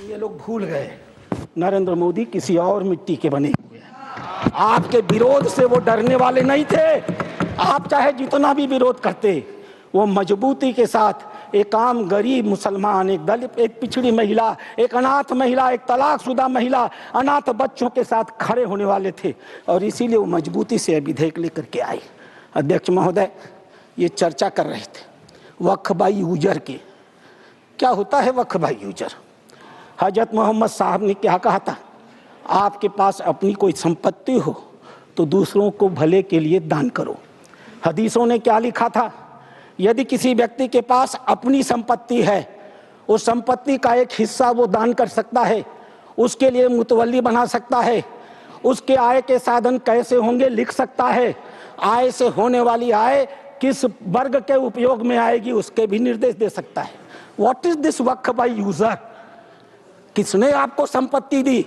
ये लोग भूल गए नरेंद्र मोदी किसी और मिट्टी के बने हुए हैं। आपके विरोध से वो डरने वाले नहीं थे। आप चाहे जितना भी विरोध करते, वो मजबूती के साथ एक आम गरीब मुसलमान, एक दलित, एक पिछड़ी महिला, एक अनाथ महिला, एक तलाकशुदा महिला, अनाथ बच्चों के साथ खड़े होने वाले थे और इसीलिए वो मजबूती से विधेयक लेकर के आए। अध्यक्ष महोदय, ये चर्चा कर रहे थे वक्फ बाई यूजर की। क्या होता है वक्फ बाई यूजर? हजरत मोहम्मद साहब ने क्या कहा था? आपके पास अपनी कोई संपत्ति हो तो दूसरों को भले के लिए दान करो। हदीसों ने क्या लिखा था? यदि किसी व्यक्ति के पास अपनी संपत्ति है, उस संपत्ति का एक हिस्सा वो दान कर सकता है, उसके लिए मुतवल्ली बना सकता है, उसके आय के साधन कैसे होंगे लिख सकता है, आय से होने वाली आय किस वर्ग के उपयोग में आएगी उसके भी निर्देश दे सकता है। What is this Waqf by user? किसने आपको संपत्ति दी?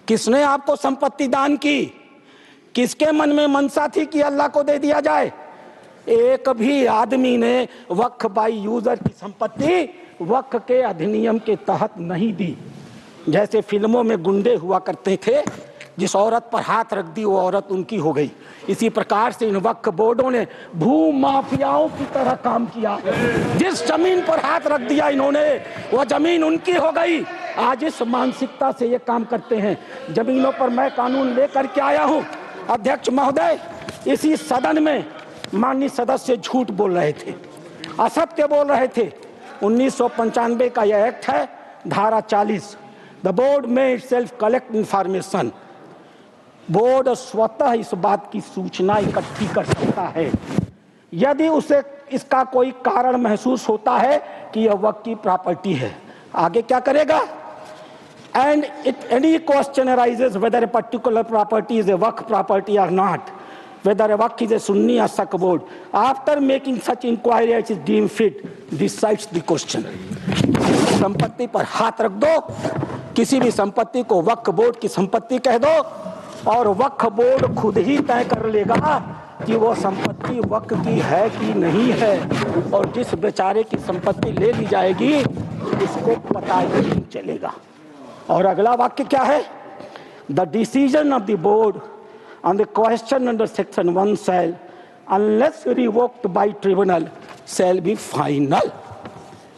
किसने आपको संपत्ति दान की? किसके मन में मनसा थी कि अल्लाह को दे दिया जाए? एक भी आदमी ने वक्फ बाई यूजर की संपत्ति वक्फ के अधिनियम के तहत नहीं दी। जैसे फिल्मों में गुंडे हुआ करते थे, जिस औरत पर हाथ रख दी वो औरत उनकी हो गई। इसी प्रकार से इन वक्फ बोर्डों ने भू माफियाओं की तरह काम किया। जिस जमीन पर हाथ रख दिया इन्होंने, वो जमीन उनकी हो गई। आज इस मानसिकता से ये काम करते हैं। जमीनों पर मैं कानून लेकर के आया हूं। अध्यक्ष महोदय, इसी सदन में माननीय सदस्य झूठ बोल रहे थे, असत्य बोल रहे थे। 1995 का यह एक्ट है, धारा 40। द बोर्ड में इटसेल्फ कलेक्ट इंफॉर्मेशन। बोर्ड स्वतः इस बात की सूचना इकट्ठी कर सकता है यदि उसे इसका कोई कारण महसूस होता है कि यह वक्फ की प्रॉपर्टी है। आगे क्या करेगा? And it any question arises whether a particular property is a waqf property और not, whether a waqf is a Sunni or Sikh board, after making such inquiry as is deemed fit, decides the question. संपत्ति पर हाथ रख दो, किसी भी संपत्ति को वक्फ बोर्ड की संपत्ति कह दो और वक्फ बोर्ड खुद ही तय कर लेगा कि वो संपत्ति वक्फ की है कि नहीं है। और जिस बेचारे की संपत्ति ले ली जाएगी उसको पता ही नहीं चलेगा। और अगला वाक्य क्या है? The decision of the board on the question under section 1 shall, unless revoked by tribunal, shall be final.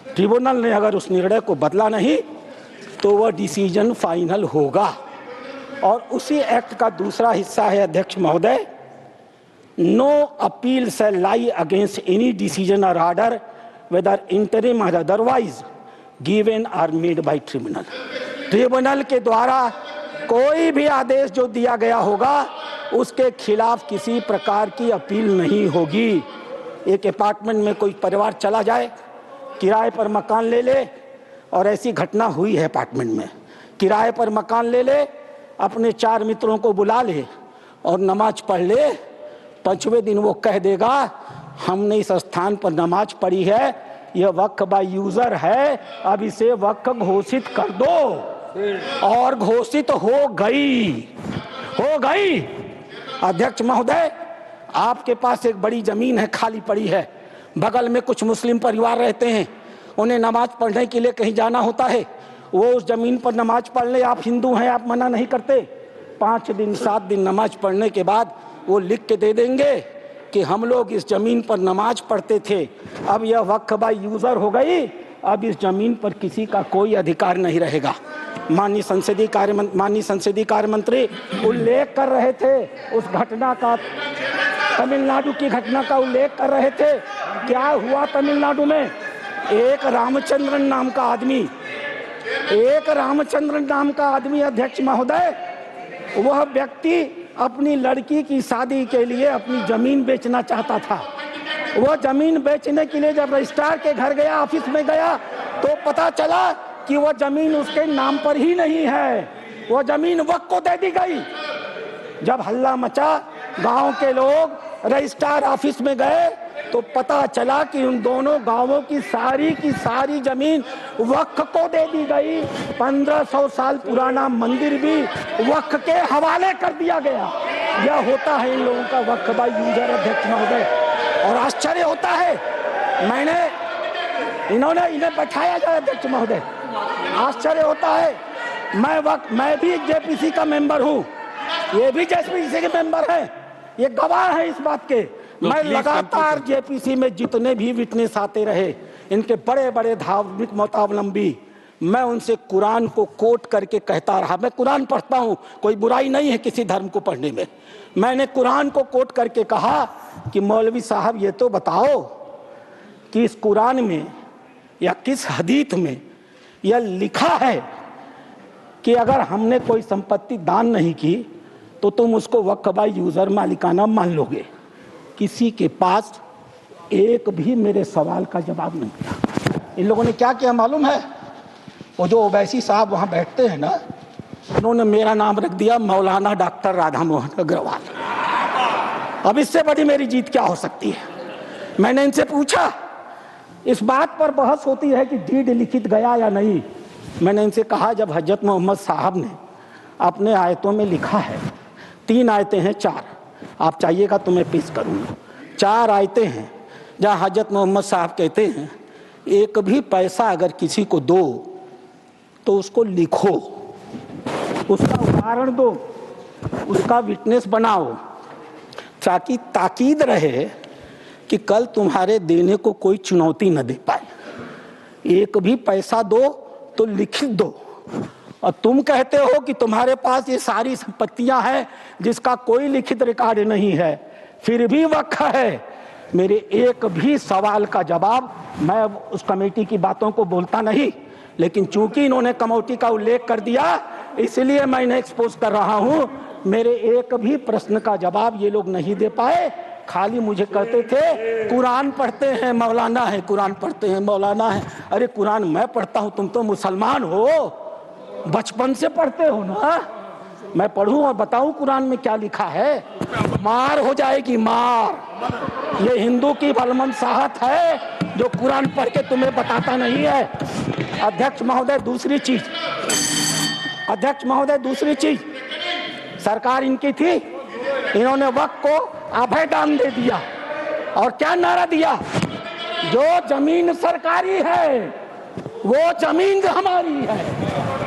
Tribunal ने अगर उस निर्णय को बदला नहीं तो वह डिसीजन फाइनल होगा। और उसी एक्ट का दूसरा हिस्सा है अध्यक्ष महोदय, no appeal shall lie against any decision or order whether interim or otherwise given or made by tribunal. Tribunal के द्वारा कोई भी आदेश जो दिया गया होगा उसके खिलाफ किसी प्रकार की अपील नहीं होगी। एक अपार्टमेंट में कोई परिवार चला जाए, किराए पर मकान ले ले, और ऐसी घटना हुई है अपार्टमेंट में, किराए पर मकान ले ले, अपने 4 मित्रों को बुला ले और नमाज पढ़ ले। 5वें दिन वो कह देगा हमने इस स्थान पर नमाज पढ़ी है, यह वक्फ बाई यूजर है, अब इसे वक्फ घोषित कर दो। और घोषित हो गई। अध्यक्ष महोदय, आपके पास एक बड़ी जमीन है, खाली पड़ी है, बगल में कुछ मुस्लिम परिवार रहते हैं, उन्हें नमाज पढ़ने के लिए कहीं जाना होता है, वो उस जमीन पर नमाज पढ़ ले। आप हिंदू हैं, आप मना नहीं करते। 5 दिन 7 दिन नमाज पढ़ने के बाद वो लिख के दे देंगे कि हम लोग इस जमीन पर नमाज पढ़ते थे, अब यह वक्फ बाई यूजर हो गई, अब इस जमीन पर किसी का कोई अधिकार नहीं रहेगा। माननीय संसदीय कार्य मंत्री उल्लेख कर रहे थे उस घटना का, तमिलनाडु की घटना का उल्लेख कर रहे थे। क्या हुआ तमिलनाडु में? एक रामचंद्रन नाम का आदमी अध्यक्ष महोदय, वह व्यक्ति अपनी लड़की की शादी के लिए अपनी जमीन बेचना चाहता था। वो जमीन बेचने के लिए जब रजिस्ट्रार के घर गया, ऑफिस में गया, तो पता चला कि वो जमीन उसके नाम पर ही नहीं है, वो जमीन वक्फ को दे दी गई। जब हल्ला मचा, गांव के लोग रजिस्ट्रार ऑफिस में गए तो पता चला कि उन दोनों गांवों की सारी जमीन वक्फ को दे दी गई। 1500 साल पुराना मंदिर भी वक्फ के हवाले कर दिया गया। यह होता है इन लोगों का वक्फ बाई यूजर, अध्यक्ष महोदय। और आश्चर्य होता है, मैंने इन्हें बैठाया जाए अध्यक्ष महोदय। आश्चर्य होता है, मैं भी जेपीसी का मेंबर हूँ, ये भी जेपीसी के मेंबर हैं, ये गवाह है इस बात के। मैं लगातार जेपीसी में जितने भी विटनेस आते रहे, इनके बड़े बड़े धार्मिक मतावलंबी, मैं उनसे कुरान को कोट करके कहता रहा। मैं कुरान पढ़ता हूँ, कोई बुराई नहीं है किसी धर्म को पढ़ने में। मैंने कुरान को कोट करके कहा कि मौलवी साहब ये तो बताओ कि इस कुरान में या किस हदीस में यह लिखा है कि अगर हमने कोई संपत्ति दान नहीं की तो तुम उसको वक्फ बाय यूजर मालिकाना मान लोगे। किसी के पास एक भी मेरे सवाल का जवाब नहीं था। इन लोगों ने क्या किया मालूम है? वो जो ओवैसी साहब वहाँ बैठते हैं ना, उन्होंने मेरा नाम रख दिया मौलाना डॉक्टर राधा मोहन अग्रवाल। अब इससे बड़ी मेरी जीत क्या हो सकती है? मैंने इनसे पूछा, इस बात पर बहस होती है कि डीड लिखित गया या नहीं। मैंने इनसे कहा, जब हजरत मोहम्मद साहब ने अपने आयतों में लिखा है, 3 आयतें हैं, 4 आप चाहिएगा तो मैं पेश करूँगा। 4 आयतें हैं जहाँ हजरत मोहम्मद साहब कहते हैं एक भी पैसा अगर किसी को दो तो उसको लिखो, उसका उदाहरण दो, उसका विटनेस बनाओ, ताकि ताकीद रहे कि कल तुम्हारे देने को कोई चुनौती न दे पाए। एक भी पैसा दो तो लिखित दो। और तुम कहते हो कि तुम्हारे पास ये सारी संपत्तियां हैं जिसका कोई लिखित रिकॉर्ड नहीं है, फिर भी वक्फ है। मेरे एक भी सवाल का जवाब, मैं उस कमेटी की बातों को बोलता नहीं, लेकिन चूंकि इन्होंने कमेटी का उल्लेख कर दिया इसलिए मैं इन्हें एक्सपोज कर रहा हूं। मेरे एक भी प्रश्न का जवाब ये लोग नहीं दे पाए। खाली मुझे कहते थे कुरान पढ़ते हैं मौलाना है, कुरान पढ़ते हैं मौलाना है। अरे कुरान मैं पढ़ता हूं, तुम तो मुसलमान हो, बचपन से पढ़ते हो ना। मैं पढ़ूं और बताऊं कुरान में क्या लिखा है? मार हो जाएगी, मार। ये हिंदू की भलमनसाहत है जो कुरान पढ़ के तुम्हें बताता नहीं है। अध्यक्ष महोदय दूसरी चीज, सरकार इनकी थी, इन्होंने वक्फ को अभय दान दे दिया। और क्या नारा दिया? जो जमीन सरकारी है वो जमीन हमारी है।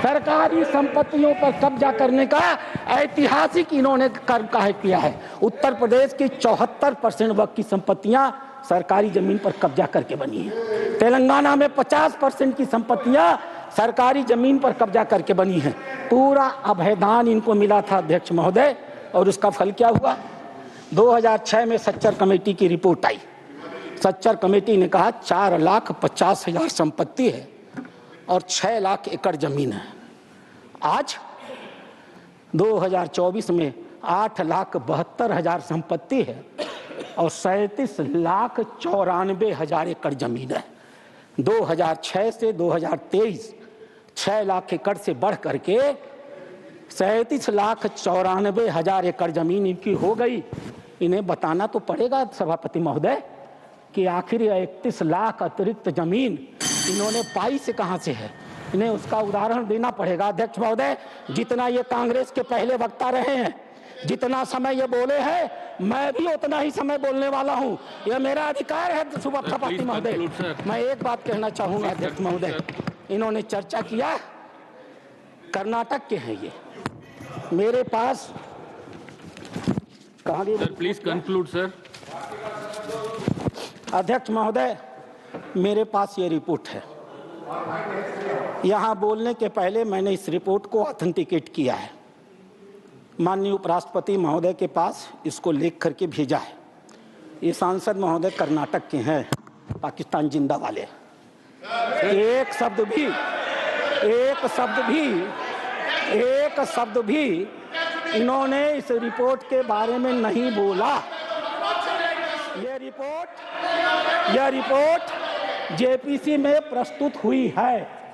सरकारी संपत्तियों पर कब्जा करने का ऐतिहासिक इन्होंने कर्म काहे किया है। उत्तर प्रदेश की 74% वक्फ की संपत्तियां सरकारी जमीन पर कब्जा करके बनी है। तेलंगाना में 50% की संपत्तियां सरकारी जमीन पर कब्जा करके बनी है। पूरा अभयदान इनको मिला था अध्यक्ष महोदय, और उसका फल क्या हुआ? 2006 में सच्चर कमेटी की रिपोर्ट आई। सच्चर कमेटी ने कहा 4,50,000 संपत्ति है और 6 लाख एकड़ जमीन है। आज 2024 में 8,72,000 संपत्ति है और 37,94,000 एकड़ जमीन है। 2006 से 2023 6 लाख एकड़ से बढ़ करके 37,94,000 एकड़ जमीन इनकी हो गई। इन्हें बताना तो पड़ेगा सभापति महोदय कि आखिर 31 लाख अतिरिक्त जमीन इन्होंने पाई से कहां से है। इन्हें उसका उदाहरण देना पड़ेगा। अध्यक्ष महोदय, जितना ये कांग्रेस के पहले वक्ता रहे हैं, जितना समय ये बोले हैं, मैं भी उतना ही समय बोलने वाला हूं। यह मेरा अधिकार है सभापति महोदय। मैं एक बात कहना चाहूंगा अध्यक्ष महोदय, इन्होंने चर्चा किया कर्नाटक के हैं ये, मेरे पास कहां सर, प्लीज कंक्लूड सर। अध्यक्ष महोदय, मेरे पास ये रिपोर्ट है। यहां बोलने के पहले मैंने इस रिपोर्ट को ऑथेंटिकेट किया है। माननीय उपराष्ट्रपति महोदय के पास इसको लिख करके भेजा है। ये सांसद महोदय कर्नाटक के हैं, पाकिस्तान जिंदा वाले। एक शब्द भी इन्होंने इस रिपोर्ट के बारे में नहीं बोला। यह रिपोर्ट जेपीसी में प्रस्तुत हुई है।